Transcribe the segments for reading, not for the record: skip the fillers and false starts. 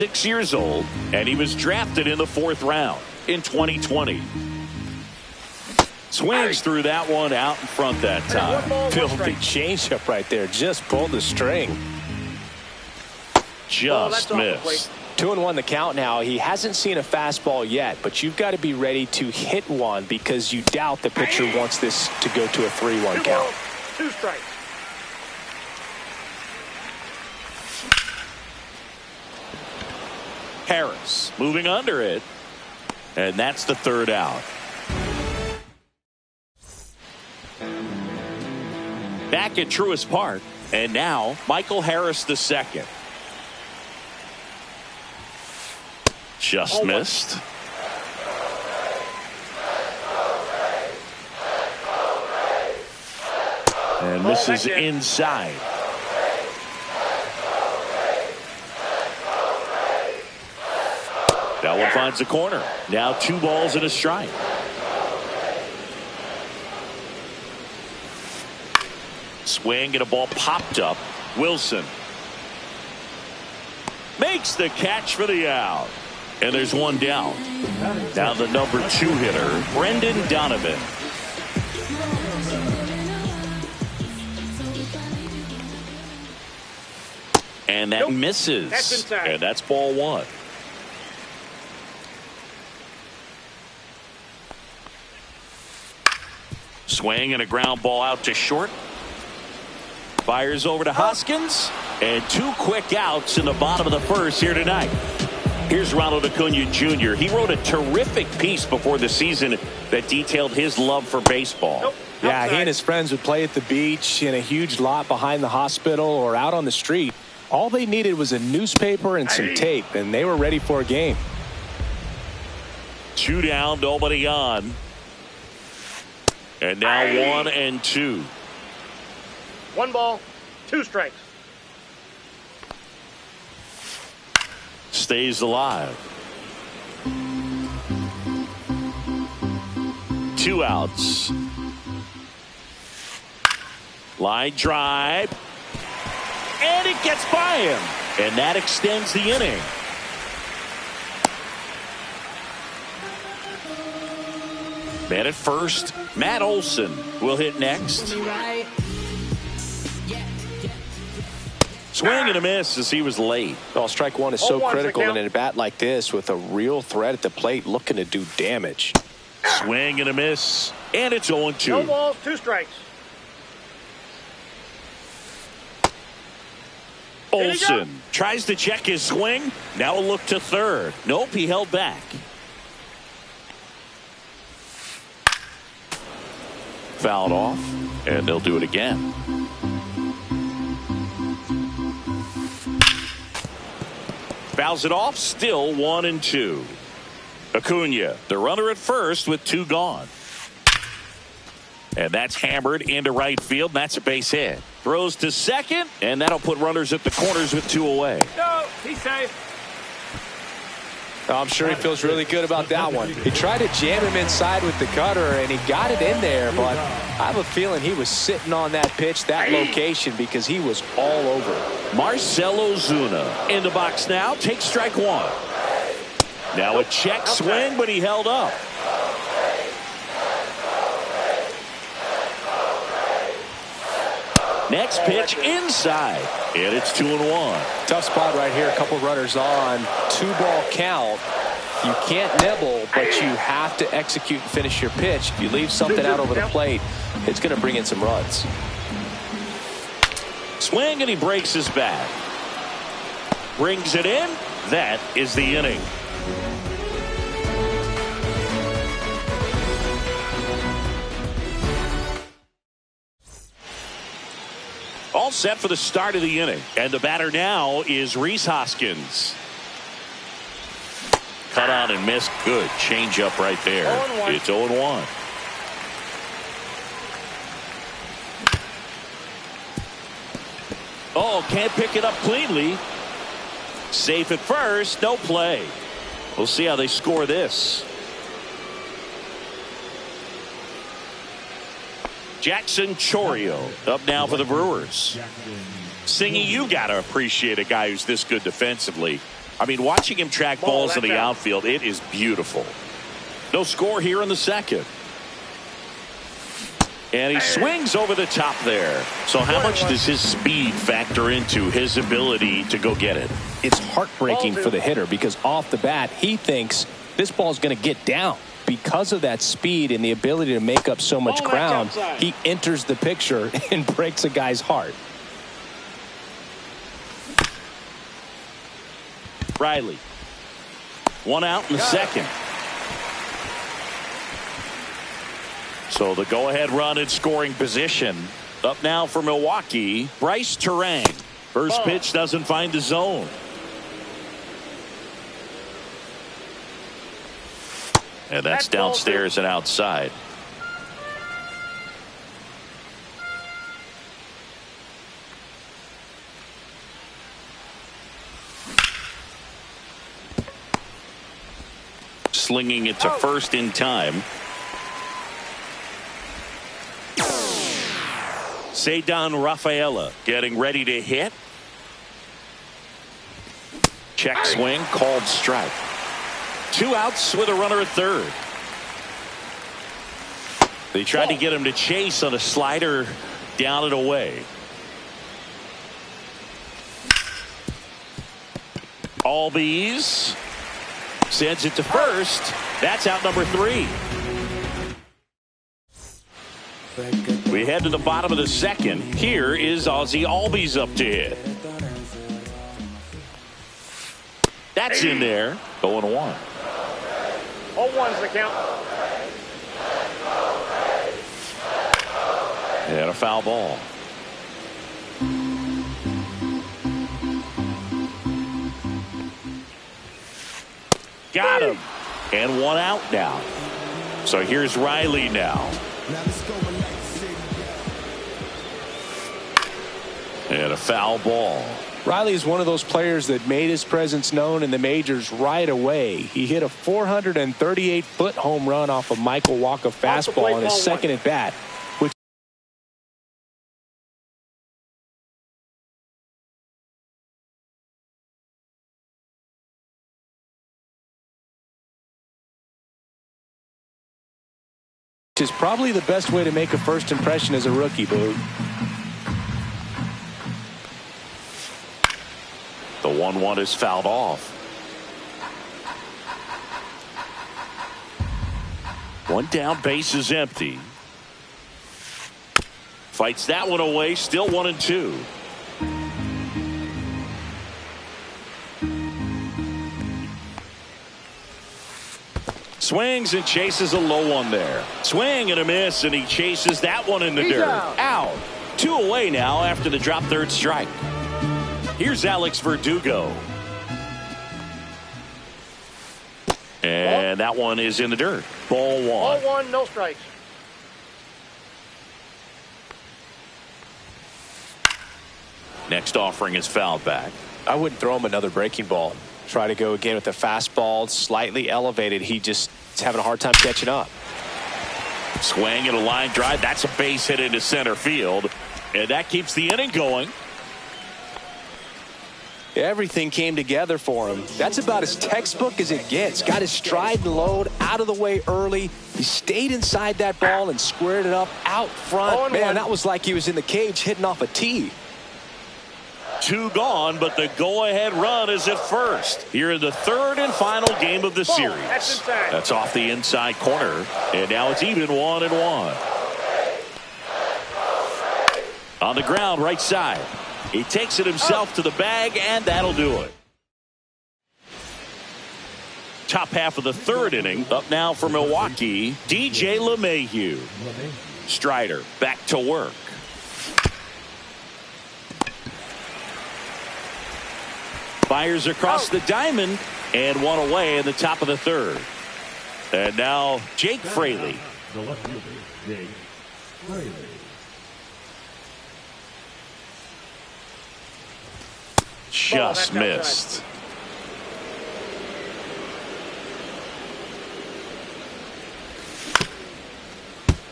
6 years old, and he was drafted in the 4th round in 2020. Swings through that one out in front that time. Filthy changeup right there. Just pulled the string. Just missed. 2-1 the count now. He hasn't seen a fastball yet, but you've got to be ready to hit one because you doubt the pitcher wants this to go to a 3-1 count. 2 strikes. Harris moving under it, and that's the 3rd out. Back at Truist Park, and now Michael Harris II. Just missed. And misses inside. That one finds the corner. Now 2 balls and a strike. Swing and a ball popped up. Wilson makes the catch for the out. And there's 1 down. Now the number 2 hitter, Brendan Donovan. And that misses. And that's ball 1. Swing and a ground ball out to short. Fires over to Hoskins. And 2 quick outs in the bottom of the 1st here tonight. Here's Ronald Acuna Jr. He wrote a terrific piece before the season that detailed his love for baseball. Yeah, he and his friends would play at the beach, in a huge lot behind the hospital, or out on the street. All they needed was a newspaper and some tape, and they were ready for a game. 2 down, nobody on. And now 1 and 2. 1 ball, 2 strikes. Stays alive. 2 outs. Line drive. And it gets by him. And that extends the inning. Man at first, Matt Olson will hit next. Swing and a miss as he was late. Well, strike 1 is so critical in a bat like this with a real threat at the plate looking to do damage. Swing and a miss. And it's 0-2. No balls, 2 strikes. Olson tries to check his swing. Now a look to 3rd. Nope, he held back. Fouled off, and they'll do it again. Fouls it off, still 1 and 2. Acuna, the runner at first with 2 gone. And that's hammered into right field. That's a base hit. Throws to 2nd, and that'll put runners at the corners with 2 away. No, he's safe. I'm sure he feels really good about that one. He tried to jam him inside with the cutter, and he got it in there, but I have a feeling he was sitting on that pitch, that location, because he was all over it. Marcell Ozuna in the box now. Takes strike 1. Now a check swing, but he held up. Next pitch inside, and it's 2-1. Tough spot right here. A couple runners on. 2-ball count. You can't nibble, but you have to execute and finish your pitch. If you leave something out over the plate, it's going to bring in some runs. Swing, and he breaks his bat. Brings it in. That is the inning. All set for the start of the inning. And the batter now is Rhys Hoskins. Cut on and missed. Good changeup right there. 0-1. It's 0-1. Oh, can't pick it up cleanly. Safe at first. No play. We'll see how they score this. Jackson Chourio up now for the Brewers. Singy, you got to appreciate a guy who's this good defensively. I mean, watching him track balls in the outfield, it is beautiful. No score here in the second. And he swings over the top there. So how much does his speed factor into his ability to go get it? It's heartbreaking for the hitter because off the bat, he thinks this ball is going to get down. Because of that speed and the ability to make up so much ground, he enters the picture and breaks a guy's heart. Riley. One out in the second. So the go-ahead run in scoring position. Up now for Milwaukee, Bryce Turang. First pitch doesn't find the zone. And that's downstairs and outside. Slinging it to first in time. Ceddanne Rafaela getting ready to hit. Check swing, called strike. 2 outs with a runner at third. They tried to get him to chase on a slider down and away. Albies sends it to first. That's out number 3. We head to the bottom of the second. Here is Ozzie Albies up to hit. That's in there. 0-1. 0-1's the count. And a foul ball. Got him. And 1 out now. So here's Riley now. And a foul ball. Riley is one of those players that made his presence known in the majors right away. He hit a 438-foot home run off of Michael Wacha fastball on his second at bat, which is probably the best way to make a first impression as a rookie, Boog. The 1-1 is fouled off. 1 down, base is empty. Fights that one away, still 1-2. Swings and chases a low one there. Swing and a miss, and he chases that one in the dirt. Out. 2 away now after the drop third strike. Here's Alex Verdugo. And that one is in the dirt. Ball 1. 0-1, no strikes. Next offering is fouled back. I wouldn't throw him another breaking ball. Try to go again with the fastball, slightly elevated. He just is having a hard time catching up. Swing and a line drive. That's a base hit into center field. And that keeps the inning going. Everything came together for him. That's about as textbook as it gets. Got his stride and load out of the way early. He stayed inside that ball and squared it up out front. Man, that was like he was in the cage hitting off a tee. 2 gone, but the go-ahead run is at first. Here in the third and final game of the series. That's off the inside corner, and now it's even 1-1. On the ground, right side. He takes it himself to the bag, and that'll do it. Top half of the third inning. Up now for Milwaukee, DJ LeMahieu. Strider back to work. Fires across the diamond, and 1 away in the top of the third. And now Jake Fraley. Just missed.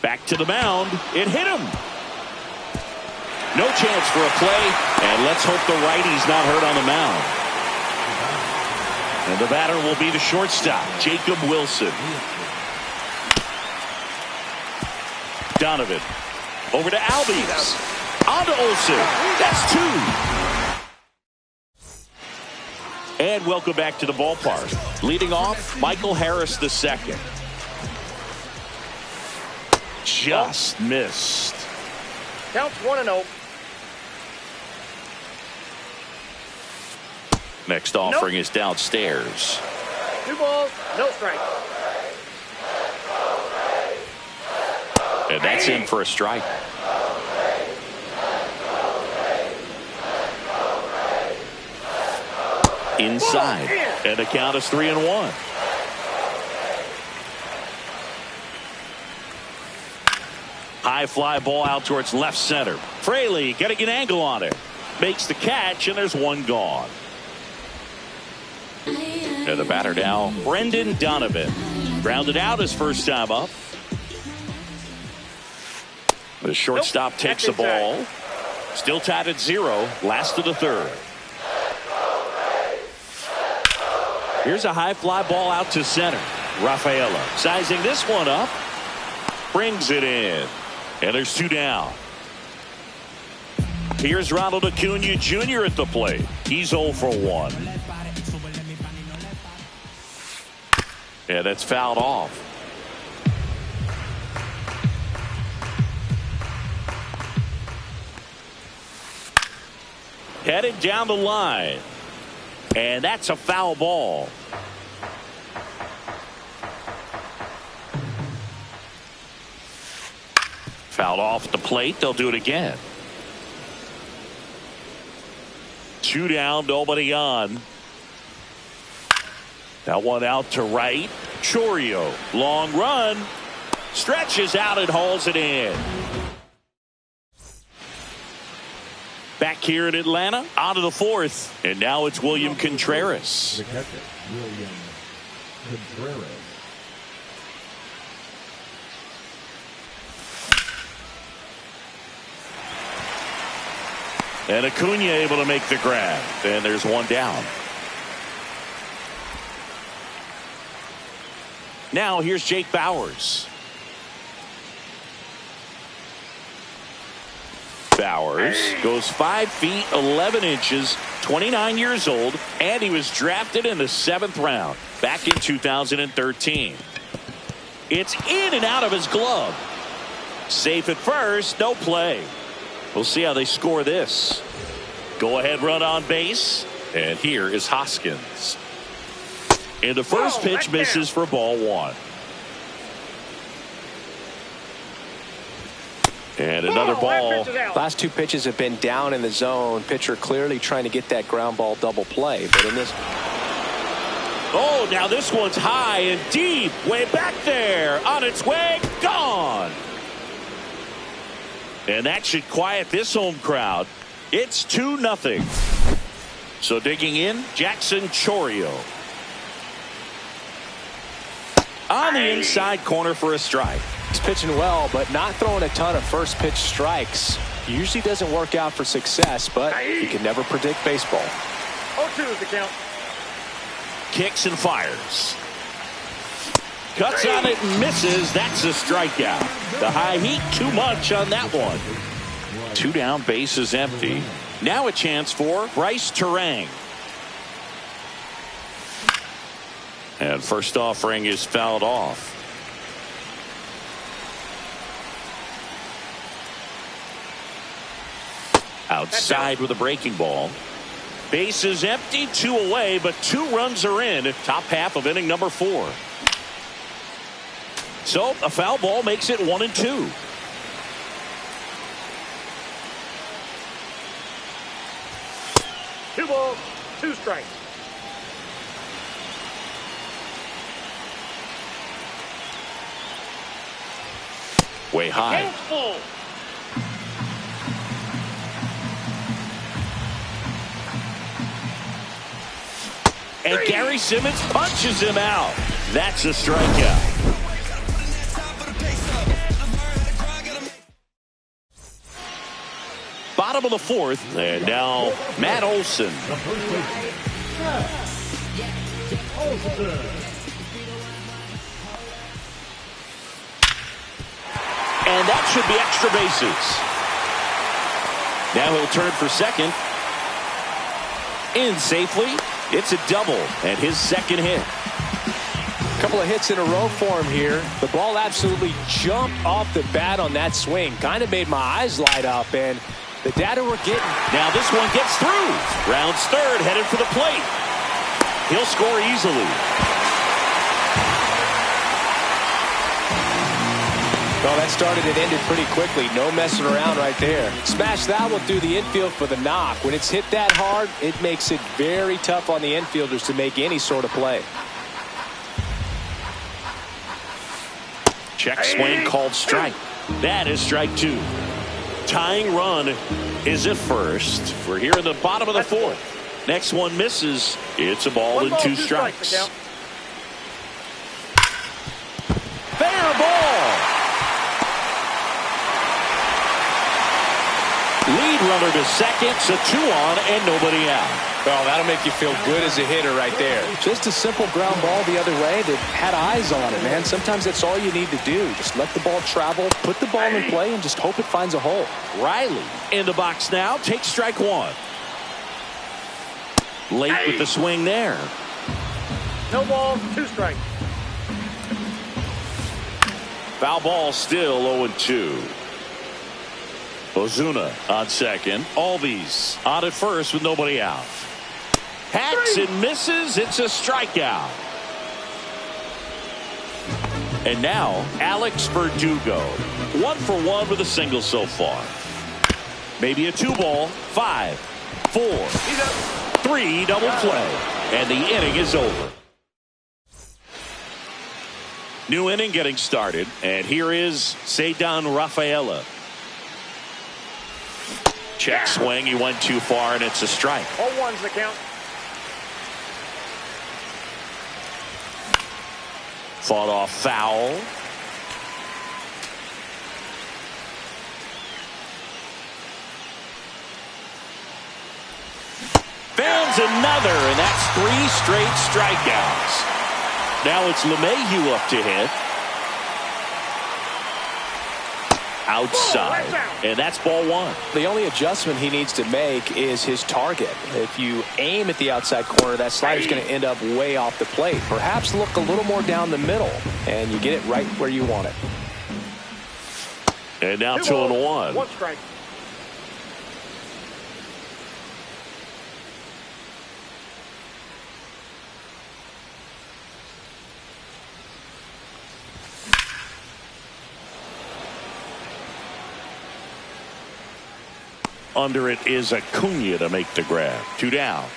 Back to the mound. It hit him. No chance for a play, and let's hope the righty's not hurt on the mound. And the batter will be the shortstop, Jacob Wilson. Donovan. Over to Albies. On to Olsen. That's 2. And welcome back to the ballpark. Leading off, Michael Harris II. Just missed. Counts 1-0. Next offering is downstairs. 2 balls, no strikes. And that's in for a strike. Inside. And the count is 3-1. High fly ball out towards left center. Fraley getting an angle on it. Makes the catch, and there's one gone. And the batter now, Brendan Donovan. Grounded out his first time up. The shortstop takes the ball. Still tied at 0. Last of the 3rd. Here's a high fly ball out to center. Rafaela sizing this one up. Brings it in. And there's 2 down. Here's Ronald Acuna Jr. at the plate. He's 0 for 1. And that's fouled off. Headed down the line. And that's a foul ball. Fouled off the plate. They'll do it again. 2 down, nobody on. That one out to right. Chourio, long run. Stretches out and hauls it in. Back here in Atlanta, on to the 4th. And now it's William Contreras. The catcher, William Contreras. And Acuna able to make the grab. And there's 1 down. Now here's Jake Bauers. Bauers goes 5 feet 11 inches, 29 years old, and he was drafted in the 7th round back in 2013. It's in and out of his glove. Safe at first, no play. We'll see how they score this. Go ahead run on base, and here is Hoskins. And the first pitch misses for ball 1. And another ball. Last 2 pitches have been down in the zone. Pitcher clearly trying to get that ground ball double play. But in this. Oh, now this one's high and deep. Way back there. On its way. Gone. And that should quiet this home crowd. It's 2-0. So digging in, Jackson Chourio. On the inside corner for a strike. He's pitching well, but not throwing a ton of first pitch strikes. Usually doesn't work out for success, but you can never predict baseball. 0-2 is the count. Kicks and fires. Cuts on it and misses. That's a strikeout. The high heat too much on that one. 2 down, base is empty. Now a chance for Bryce Turang. And first offering is fouled off. Outside with a breaking ball. Base is empty, 2 away, but 2 runs are in. Top half of inning number 4. So a foul ball makes it 1-2. Two balls, 2 strikes. Way high. Count full. And Gary Simmons punches him out. That's a strikeout. Bottom of the 4th, and now Matt Olson. Olsen. And that should be extra bases. Now he'll turn for second. In safely. It's a double and his second hit. A couple of hits in a row for him here. The ball absolutely jumped off the bat on that swing. Kind of made my eyes light up, and the data we're getting. Now this one gets through. Rounds third, headed for the plate. He'll score easily. Well, that started and ended pretty quickly. No messing around right there. Smash that will do the infield for the knock. When it's hit that hard, it makes it very tough on the infielders to make any sort of play. Check swing called strike. That is strike two. Tying run is at first. We're here in the bottom of the fourth. Next one misses. It's a ball and two strikes. Fair ball. Lead runner to second, so 2 on and nobody out. Well, that'll make you feel good as a hitter right there. Just a simple ground ball the other way that had eyes on it, man. Sometimes that's all you need to do. Just let the ball travel, put the ball in play, and just hope it finds a hole. Riley in the box now. Takes strike one. Late with the swing there. No balls, 2 strikes. Foul ball still 0-2. Ozuna on second. Albies on at first with nobody out. Hacks and misses. It's a strikeout. And now Alex Verdugo. 1 for 1 with a single so far. Maybe a 2-ball. 5, 4, 3 double play. And the inning is over. New inning getting started. And here is Ceddanne Rafaela. Check swing. He went too far, and it's a strike. 0-1's the count. Fought off foul. Fans another, and that's 3 straight strikeouts. Now it's LeMahieu up to hit. Outside, and that's ball 1. The only adjustment he needs to make is his target. If you aim at the outside corner, that slider's going to end up way off the plate. Perhaps look a little more down the middle, and you get it right where you want it. And now 2 2-1. 1 strike. Under it is Acuna to make the grab. 2 down.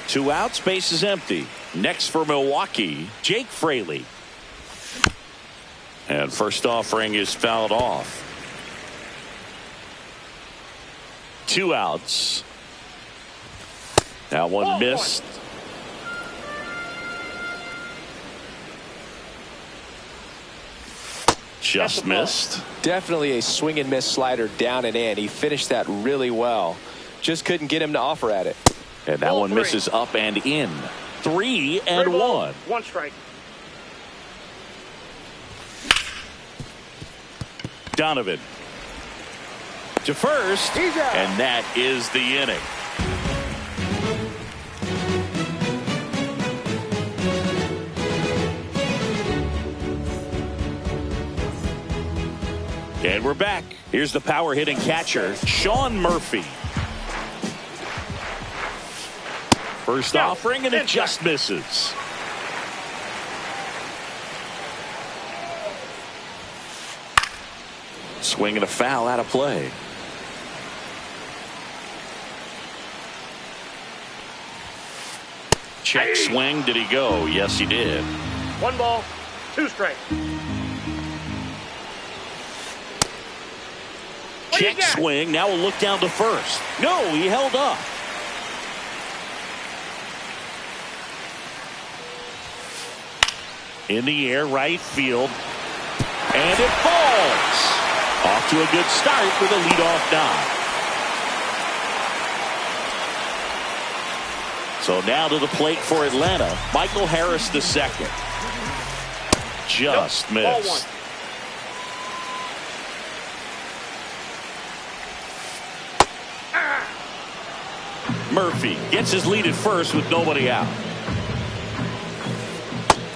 2 outs. Base is empty. Next for Milwaukee, Jake Fraley. And first offering is fouled off. 2 outs. Now one missed. Just missed. Definitely a swing and miss slider down and in. He finished that really well. Just couldn't get him to offer at it. And that one misses up and in. 3-1. 1 strike. Donovan to first, and that is the inning. And we're back. Here's the power hitting catcher, Sean Murphy. First offering, and it just misses. Swing and a foul out of play. Check swing. Did he go? Yes, he did. 1 ball, 2 strikes. Check swing. Now we'll look down to first. No, he held up. In the air, right field. And it falls. Off to a good start with a leadoff knock. So now to the plate for Atlanta, Michael Harris II. Just missed. Murphy gets his lead at first with nobody out.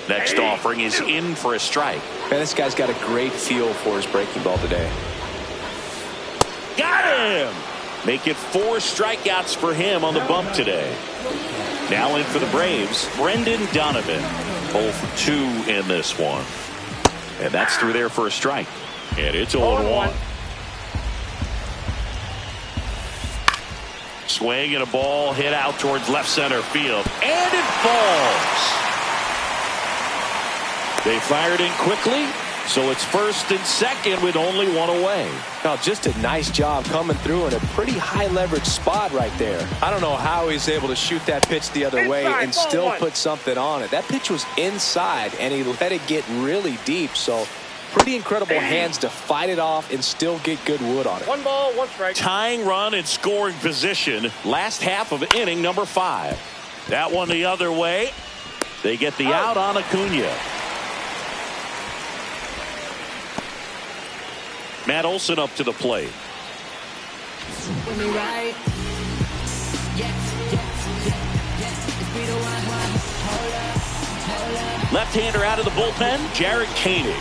Next offering is in for a strike. Man, this guy's got a great feel for his breaking ball today. Got him! Make it 4 strikeouts for him on the bump today. Now in for the Braves, Brendan Donovan. 0 for 2 in this one. And that's through there for a strike. And it's 0-1. Swing and a ball hit out towards left center field. And it falls. They fired in quickly, so it's first and second with only 1 away. Now, just a nice job coming through in a pretty high leverage spot right there. I don't know how he's able to shoot that pitch the other way and still put something on it. That pitch was inside, and he let it get really deep. So pretty incredible hands to fight it off and still get good wood on it. 1 ball, 1 strike. Tying run in scoring position. Last half of inning number 5. That one the other way. They get the out on Acuna. Matt Olson up to the plate. Left-hander out of the bullpen, Jared Koenig.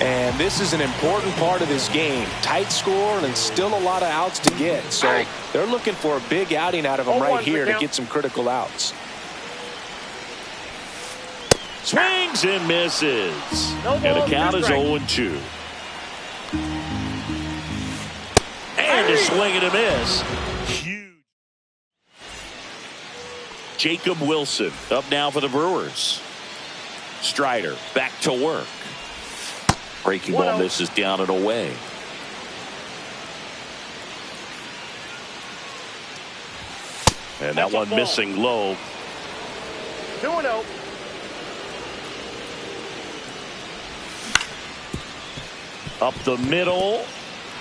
And this is an important part of this game. Tight score and still a lot of outs to get. So they're looking for a big outing out of him right here to get some critical outs. Swings and misses. And the count is 0-2. And a swing and a miss. Huge. Jacob Wilson up now for the Brewers. Strider back to work. Breaking ball misses down and away. And that one missing low. 2-0. Up the middle.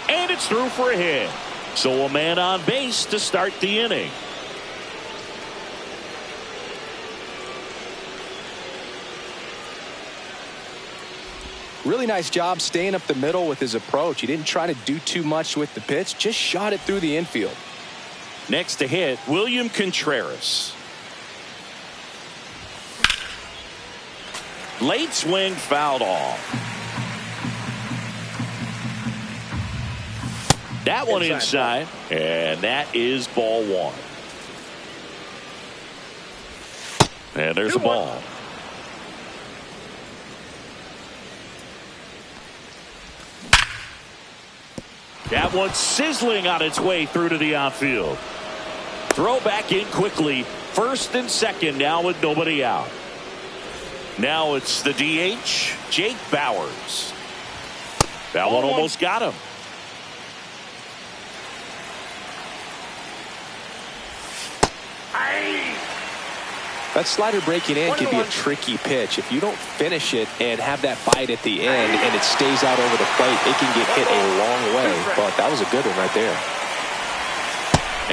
And it's through for a hit. So a man on base to start the inning. Really nice job staying up the middle with his approach. He didn't try to do too much with the pitch, just shot it through the infield. Next to hit, William Contreras. Late swing fouled off. That one inside, and that is ball 1. And there's a ball. That one sizzling on its way through to the outfield. Throw back in quickly. First and second now with nobody out. Now it's the DH, Jake Bauers. That one almost got him. That slider breaking in can be a tricky pitch. If you don't finish it and have that bite at the end and it stays out over the plate, it can get hit a long way. But that was a good one right there.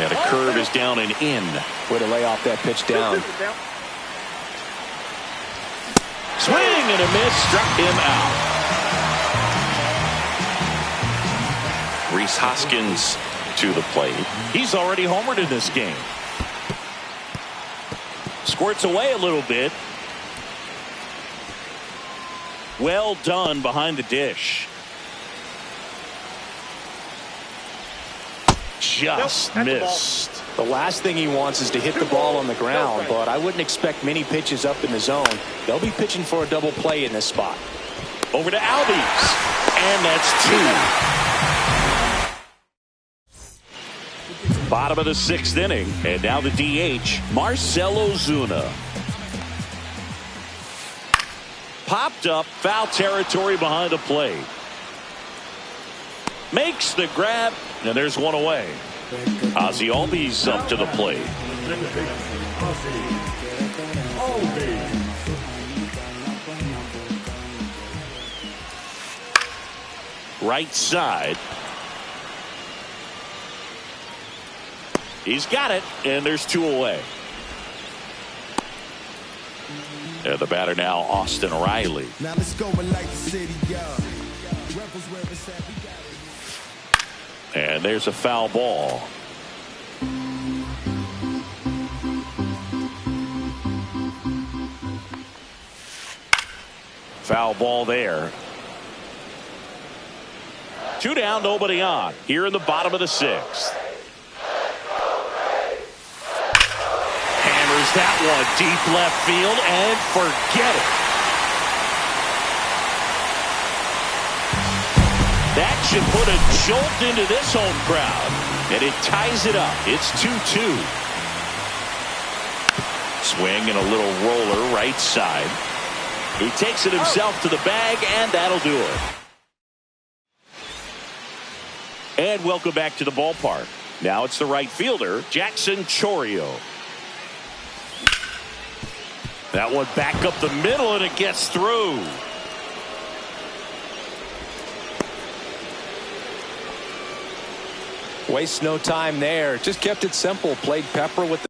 And a curve is down and in. Way to lay off that pitch down. Swing and a miss, struck him out. Rhys Hoskins to the plate. He's already homered in this game. Squirts away a little bit. Well done behind the dish. Just missed. The last thing he wants is to hit the ball on the ground, but I wouldn't expect many pitches up in the zone. They'll be pitching for a double play in this spot. Over to Albies, and that's 2. Bottom of the 6th inning, and now the DH, Marcell Ozuna. Popped up, foul territory behind the plate. Makes the grab, and there's one away. Ozzy Albies up to the plate. Right side. He's got it, and there's 2 away. And the batter now, Austin Riley. Now let's go and light the city up. Rebels where it's at, we got it. And there's a foul ball. Foul ball there. 2 down, nobody on. Here in the bottom of the 6th. Hammers that one deep left field and forget it. That should put a jolt into this home crowd. And it ties it up. It's 2-2. Swing and a little roller right side. He takes it himself to the bag, and that'll do it. And welcome back to the ballpark. Now it's the right fielder, Jackson Chourio. That one back up the middle, and it gets through. Waste no time there. Just kept it simple. Played Pepper with the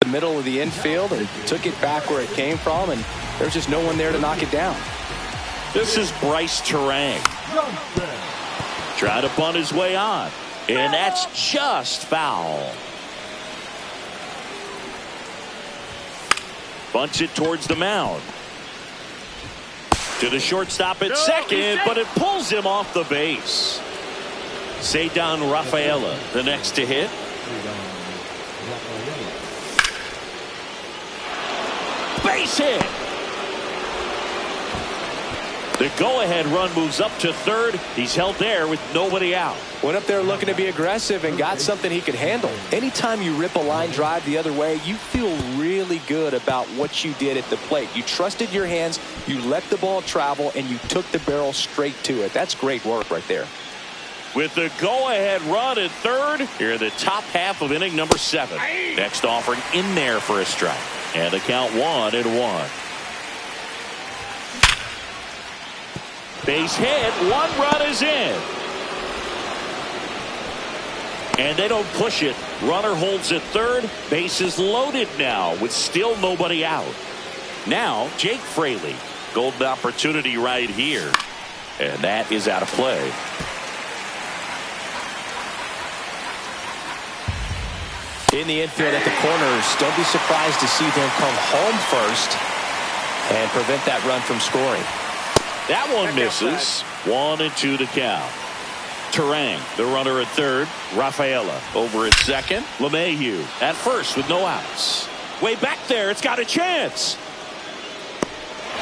middle of the infield and took it back where it came from, and there's just no one there to knock it down. This is Bryce Turang. Trying to bunt his way on, and that's just foul. Bunts it towards the mound. To the shortstop at second, but it pulls him off the base. Ceddanne Rafaela, the next to hit. Base hit. The go-ahead run moves up to third. He's held there with nobody out. Went up there looking to be aggressive and got something he could handle. Anytime you rip a line drive the other way, you feel really good about what you did at the plate. You trusted your hands, you let the ball travel, and you took the barrel straight to it. That's great work right there. With the go-ahead run at third, here in the top half of inning number 7. Next offering in there for a strike. And the count 1-1. Base hit, 1 run is in. And they don't push it. Runner holds at third. Base is loaded now with still nobody out. Now Jake Fraley. Golden opportunity right here. And that is out of play. In the infield at the corners, don't be surprised to see them come home first and prevent that run from scoring. That one misses. 1-2 to count. Turang, the runner at third. Rafaela over at second. LeMahieu at first with no outs. Way back there, it's got a chance.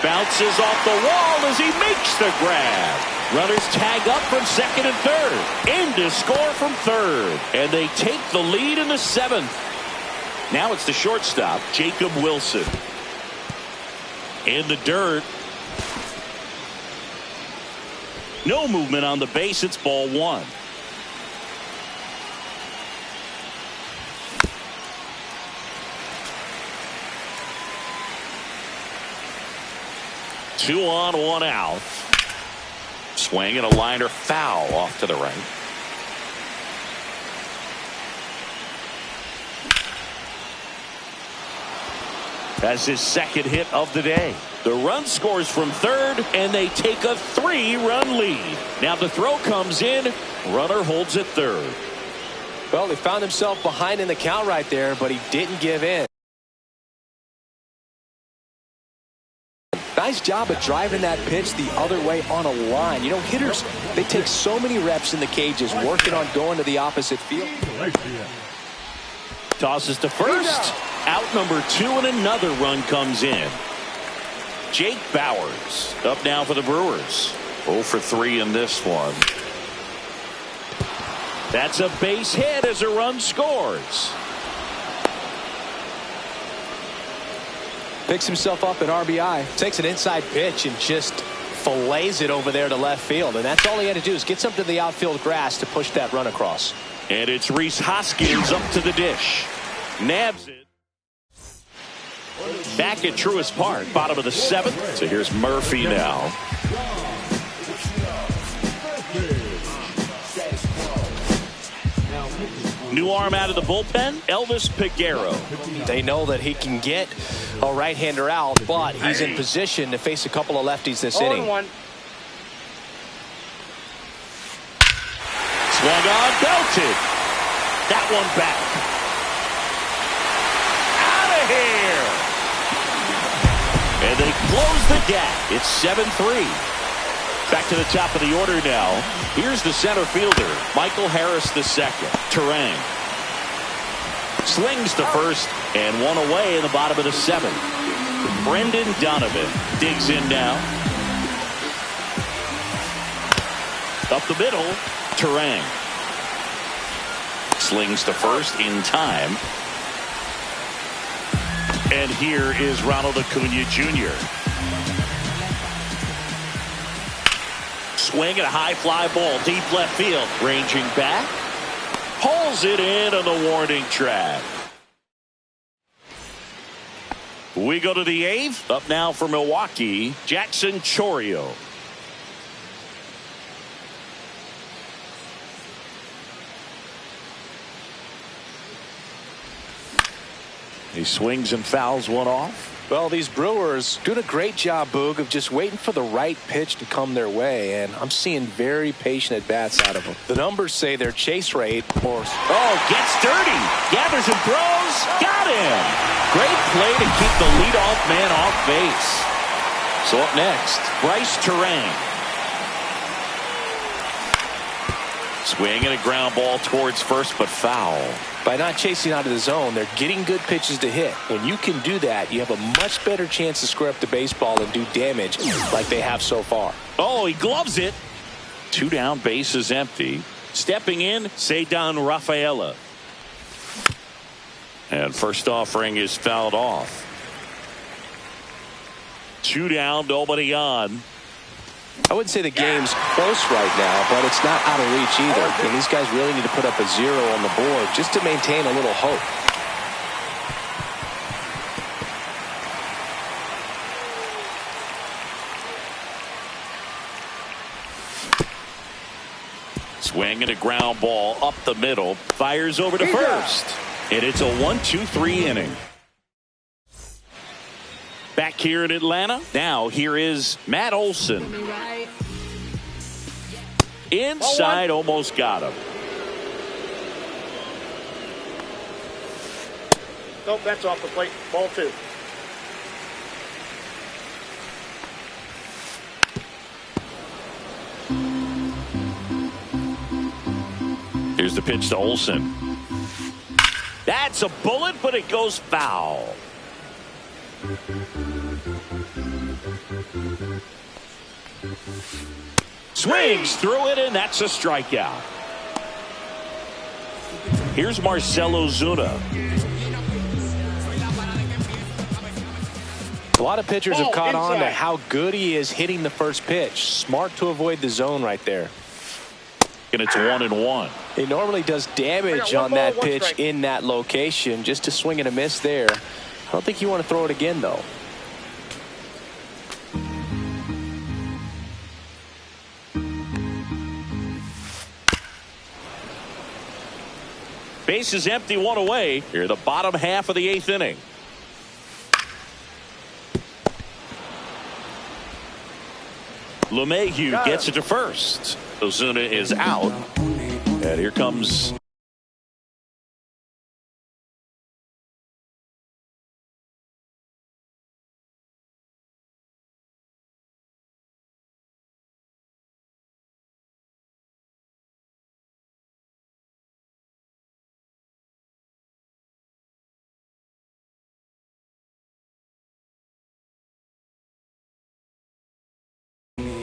Bounces off the wall as he makes the grab. Runners tag up from second and third. In to score from third. And they take the lead in the 7th. Now it's the shortstop, Jacob Wilson. In the dirt. No movement on the base. It's ball 1. Two on, 1 out. Swing and a liner foul off to the right. That's his second hit of the day. The run scores from third, and they take a 3-run lead. Now the throw comes in. Runner holds at third. Well, he found himself behind in the count right there, but he didn't give in. Nice job of driving that pitch the other way on a line. You know, hitters, they take so many reps in the cages working on going to the opposite field. Tosses to first. Out number 2, and another run comes in. Jake Bauers up now for the Brewers. 0 for 3 in this one. That's a base hit as a run scores. Picks himself up an RBI. Takes an inside pitch and just fillets it over there to left field. And that's all he had to do is get something to the outfield grass to push that run across. And it's Rhys Hoskins up to the dish. Nabs it. Back at Truist Park, bottom of the 7th. So here's Murphy now. New arm out of the bullpen, Elvis Peguero. They know that he can get a right-hander out, but he's in position to face a couple of lefties this inning. 0-1. Swung on, belted. That one back. Out of here. And they close the gap. It's 7-3. Back to the top of the order now. Here's the center fielder, Michael Harris II. Turang slings to first and one away in the bottom of the seventh. Brendan Donovan digs in now. Up the middle, Turang slings to first in time. And here is Ronald Acuna Jr. Swing and a high fly ball deep left field. Ranging back. Pulls it in on the warning track. We go to the eighth. Up now for Milwaukee, Jackson Chourio. He swings and fouls one off. Well, these Brewers doing a great job, Boog, of just waiting for the right pitch to come their way, and I'm seeing very patient at-bats out of them. The numbers say their chase rate, or... Oh, gets dirty. Gathers and throws. Got him. Great play to keep the leadoff man off base. So up next, Bryce Turang. Swing and a ground ball towards first, but foul. By not chasing out of the zone, they're getting good pitches to hit. When you can do that, you have a much better chance to square up the baseball and do damage like they have so far. Oh, he gloves it. 2 down, base is empty. Stepping in, Ceddanne Rafaela. And first offering is fouled off. 2 down, nobody on. I wouldn't say the game's close right now, but it's not out of reach either. And these guys really need to put up a 0 on the board just to maintain a little hope. Swing and a ground ball up the middle. Fires over to first. And it's a 1-2-3 inning. Back here in Atlanta. Now here is Matt Olson. Inside, almost got him. Nope, that's off the plate. Ball 2. Here's the pitch to Olson. That's a bullet, but it goes foul. Swings through it, and that's a strikeout. Here's Marcell Ozuna. A lot of pitchers have caught on to how good he is hitting the first pitch. Smart to avoid the zone right there. And it's 1-1. He normally does damage on that pitch in that location. Just to swing and a miss there. I don't think you want to throw it again, though. Base is empty, 1 away. Here, the bottom half of the 8th inning. LeMahieu gets it to first. Ozuna is out. And here comes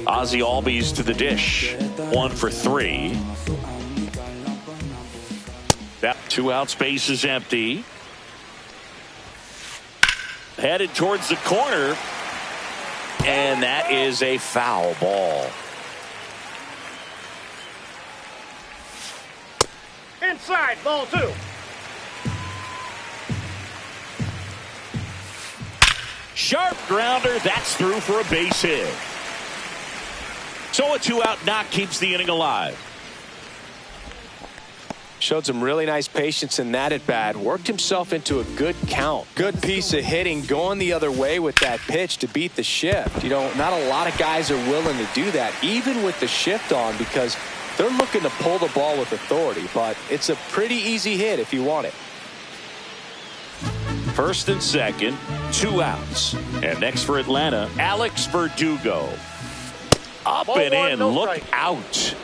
Ozzie Albies to the dish. 1 for 3. That 2 out, space is empty. Headed towards the corner. And that is a foul ball. Inside, ball 2. Sharp grounder. That's through for a base hit. So a 2 out knock keeps the inning alive. Showed some really nice patience in that at bat. Worked himself into a good count. Good piece of hitting, going the other way with that pitch to beat the shift. You know, not a lot of guys are willing to do that, even with the shift on, because they're looking to pull the ball with authority. But it's a pretty easy hit if you want it. First and second, 2 outs. And next for Atlanta, Alex Verdugo. Up Ball and one, in, no look strike. out.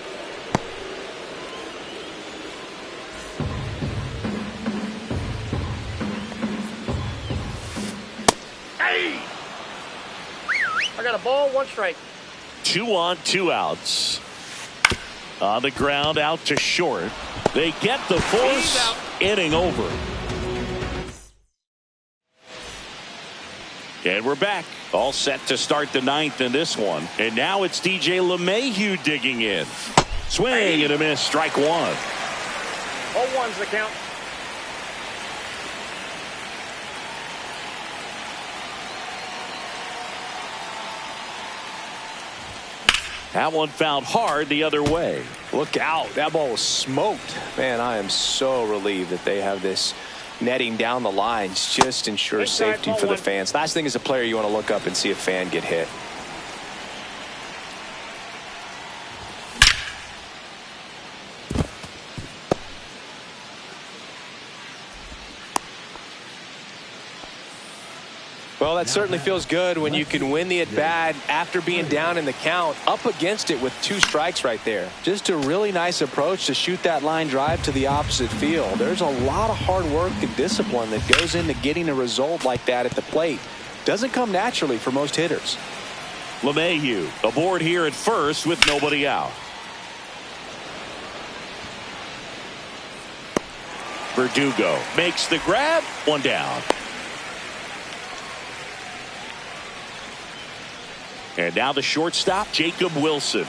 Hey! I got a ball, 1 strike. 2 on, 2 outs. On the ground, out to short. They get the He's force. out. Inning over. And we're back. All set to start the 9th in this one. And now it's DJ LeMahieu digging in. Swing and a miss. Strike 1. All 1's the count. That one fouled hard the other way. Look out. That ball was smoked. Man, I am so relieved that they have this netting down the lines. Just ensures Inside, safety ball for the 1. fans. Last thing as a player, you want to look up and see a fan get hit. Well, that certainly feels good when you can win the at-bat after being down in the count, up against it with 2 strikes right there. Just a really nice approach to shoot that line drive to the opposite field. There's a lot of hard work and discipline that goes into getting a result like that at the plate. Doesn't come naturally for most hitters. LeMahieu aboard here at first with nobody out. Verdugo makes the grab. 1 down. And now the shortstop, Jacob Wilson.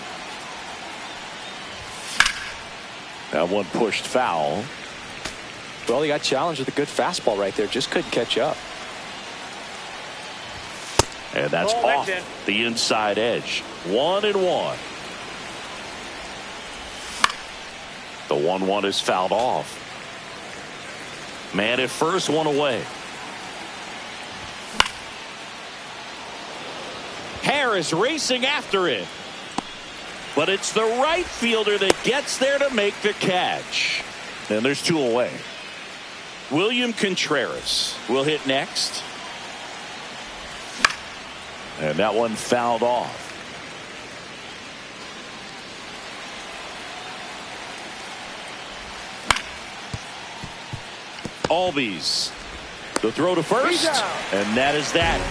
That one pushed foul. Well, he got challenged with a good fastball right there. Just couldn't catch up. And that's Ball back off in. the inside edge. 1-1. The 1-1 is fouled off. Man at first, 1 away. Harris racing after it. But it's the right fielder that gets there to make the catch. And there's 2 away. William Contreras will hit next. And that one fouled off. Albies. The throw to first. He's out. And that is that.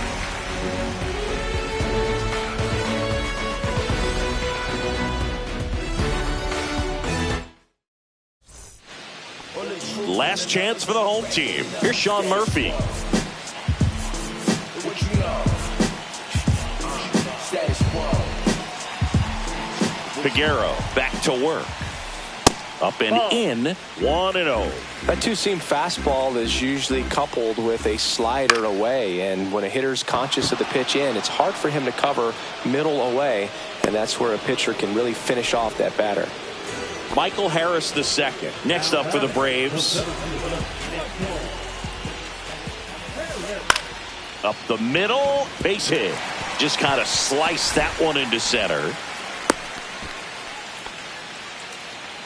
Last chance for the home team. Here's Sean Murphy. Figueroa back to work. Up and in. 1-0. That 2-seam fastball is usually coupled with a slider away, and when a hitter's conscious of the pitch in, it's hard for him to cover middle away, and that's where a pitcher can really finish off that batter. Michael Harris II next up for the Braves. Up the middle, base hit. Just kind of sliced that one into center.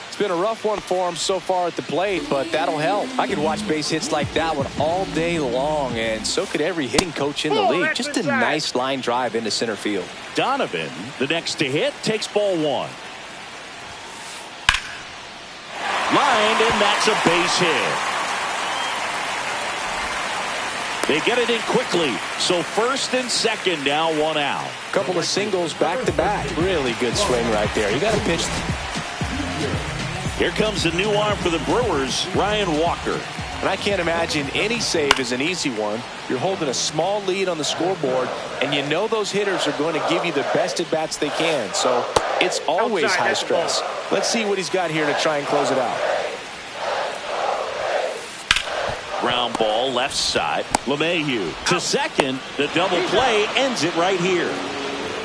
It's been a rough one for him so far at the plate, but that'll help. I could watch base hits like that one all day long, and so could every hitting coach in the Oh, league. that's Just a inside. nice line drive into center field. Donovan, the next to hit, takes ball 1. Lined, and that's a base hit. They get it in quickly. So first and second now, 1 out. Couple of singles back to back. Really good swing right there. You got to pitch. Here comes the new arm for the Brewers, Ryan Walker. And I can't imagine any save is an easy one. You're holding a small lead on the scoreboard, and you know those hitters are going to give you the best at bats they can. So it's always Outside, high that's the stress. ball. Let's see what he's got here to try and close it out. Ground ball left side. LeMahieu to second. The double play ends it right here.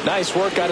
Nice work out of